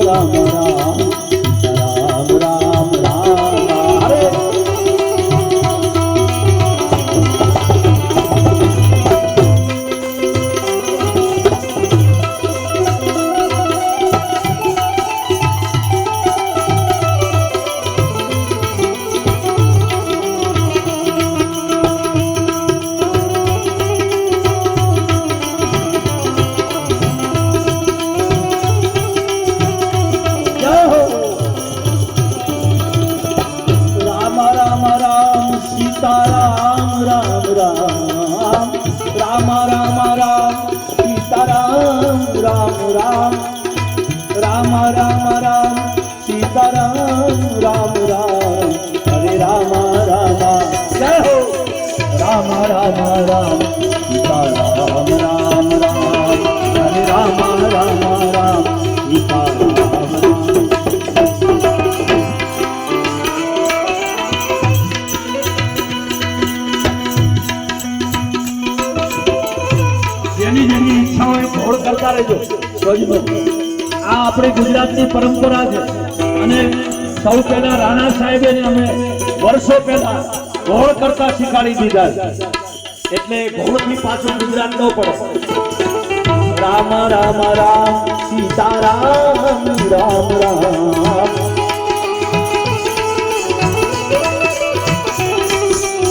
राम राम राम राम राम हरे सीताराम राम राम राम राम राम सीताराम राम राम राम राम राम सीताराम राम राम हरे राम राम जय हो राम राम राम सीताराम राम राम हरे राम राम राम सीताराम જેની જેની ઈચ્છા હોય ઘોડ કરતા રહેજો રોજનો આ આપણી ગુજરાતની પરંપરા છે અને સૌ પહેલા રાણા સાહેબે અમે વર્ષો પહેલા ઘોડ કરતા શીખવાડી દીધા એટલે ઘોડથી પાછું ગુજરાત ન પડે રામ રામ રામ સીતારામ રામ રામ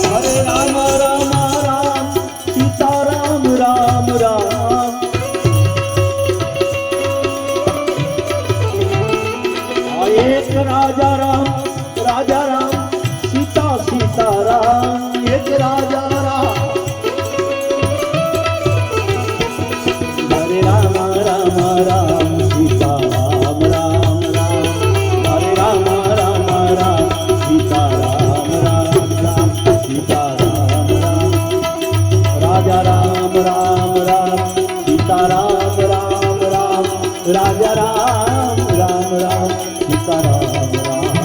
હરે રામ રામ રામ સીતારામ રામ રામ એક રાજા રામ સીતા સીતારામ એક રાજા રામ હરે રામ રામ રામ સીતારામ રામ રામ હરે રામ રામ રામ સીતારામ રામ રામ સીતારામ રામ राजा राम राम राम सीता राम राम राम राजा राम राम राम सीता राम राम